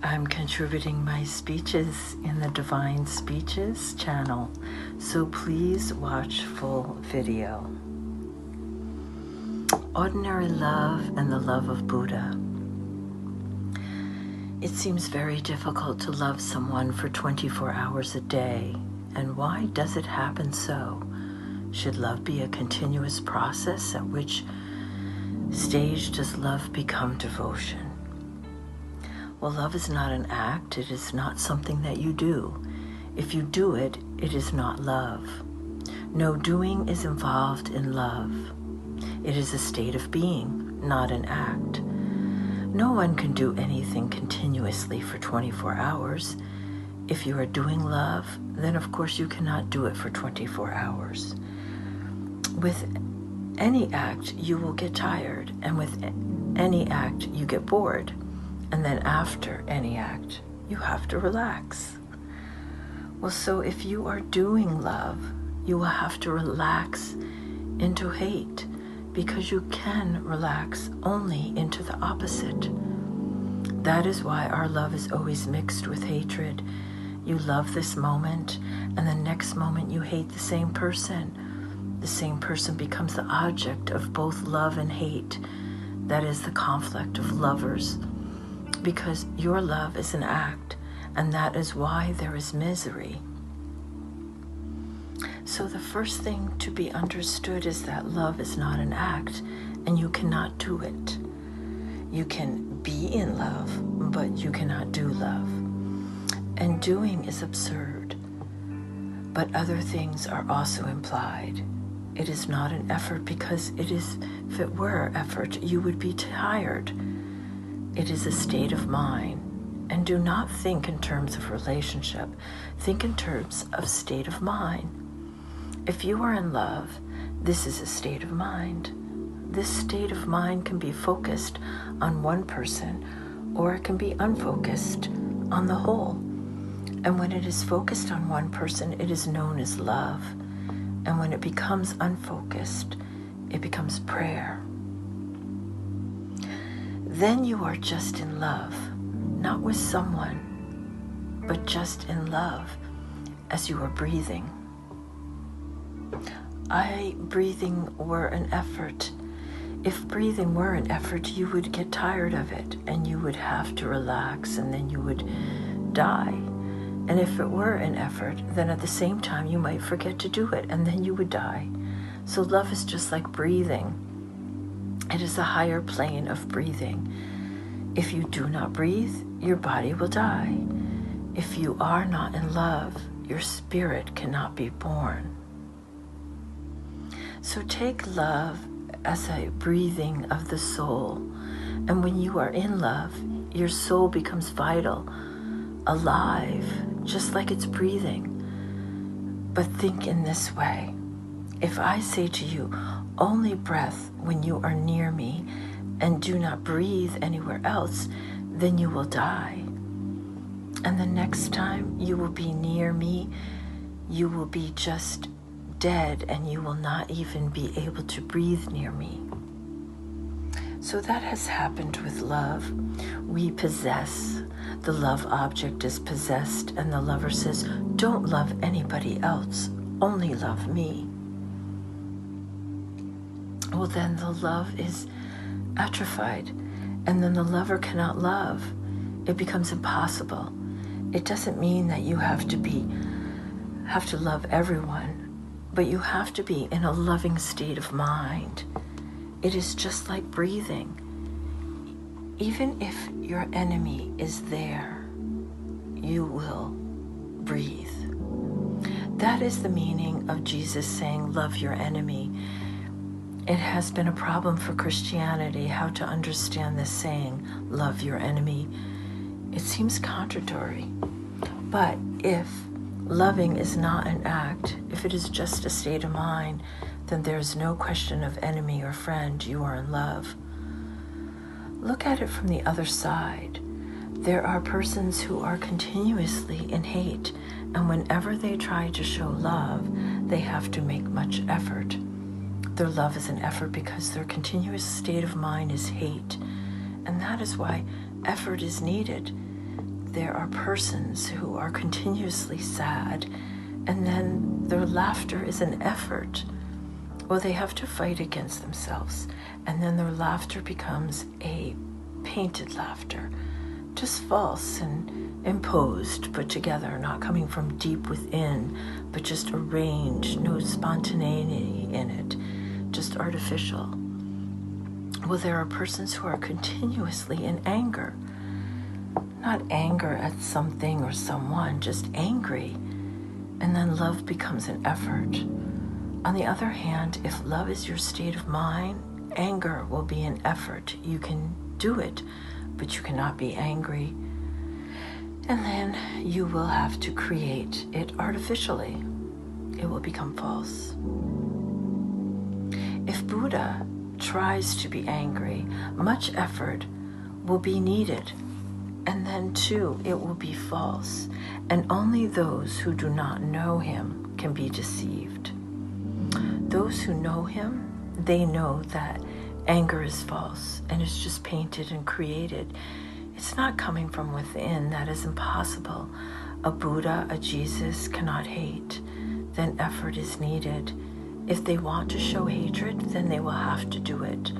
I'm contributing my speeches in the Divine Speeches channel, so please watch full video. Ordinary love and the love of Buddha. It seems very difficult to love someone for 24 hours a day. And why does it happen so? Should love be a continuous process? At which stage does love become devotion? Well, love is not an act. It is not something that you do. If you do it, it is not love. No doing is involved in love. It is a state of being, not an act. No one can do anything continuously for 24 hours. If you are doing love, then of course you cannot do it for 24 hours. With any act, you will get tired, and with any act, you get bored. And then after any act, you have to relax. Well, so if you are doing love, you will have to relax into hate, because you can relax only into the opposite. That is why our love is always mixed with hatred. You love this moment, and the next moment you hate the same person. The same person becomes the object of both love and hate. That is the conflict of lovers, because your love is an act, and that is why there is misery. So the first thing to be understood is that love is not an act, and you cannot do it. You can be in love, but you cannot do love. And doing is absurd, but other things are also implied. It is not an effort, because if it were effort, you would be tired. It is a state of mind. And do not think in terms of relationship. Think in terms of state of mind. If you are in love, this is a state of mind. This state of mind can be focused on one person, or it can be unfocused on the whole. And when it is focused on one person, it is known as love. And when it becomes unfocused, it becomes prayer. Then you are just in love, not with someone, but just in love as you are breathing. Breathing were an effort. If breathing were an effort, you would get tired of it, and you would have to relax, and then you would die. And if it were an effort, then at the same time you might forget to do it, and then you would die. So love is just like breathing. It is a higher plane of breathing. If you do not breathe, your body will die. If you are not in love, your spirit cannot be born. So take love as a breathing of the soul. And when you are in love, your soul becomes vital, alive, just like it's breathing. But think in this way. If I say to you, only breath when you are near me, and do not breathe anywhere else, then you will die. And the next time you will be near me, you will be just dead, and you will not even be able to breathe near me. So that has happened with love. We possess. The love object is possessed, and the lover says, don't love anybody else, only love me. Well, then the love is atrophied, and then the lover cannot love. It becomes impossible. It doesn't mean that you have to love everyone, but you have to be in a loving state of mind. It is just like breathing. Even if your enemy is there, you will breathe. That is the meaning of Jesus saying, love your enemy. It has been a problem for Christianity how to understand this saying, love your enemy. It seems contradictory. But if loving is not an act, if it is just a state of mind, then there's no question of enemy or friend. You are in love. Look at it from the other side. There are persons who are continuously in hate, and whenever they try to show love, they have to make much effort. Their love is an effort because their continuous state of mind is hate. And that is why effort is needed there are persons who are continuously sad, and then their laughter is an effort. Well, they have to fight against themselves, and then their laughter becomes a painted laughter, just false and imposed, put together, not coming from deep within, but just arranged, no spontaneity in it, just artificial. Well, there are persons who are continuously in anger, not anger at something or someone, just angry, and then love becomes an effort. On the other hand, if love is your state of mind, anger will be an effort. You can do it, but you cannot be angry. And then you will have to create it artificially. It will become false. If Buddha tries to be angry, much effort will be needed. And then too, it will be false. And only those who do not know him can be deceived. Those who know him, they know that anger is false and it's just painted and created. It's not coming from within. That is impossible. A Buddha, a Jesus cannot hate. Then effort is needed. If they want to show hatred, then they will have to do it.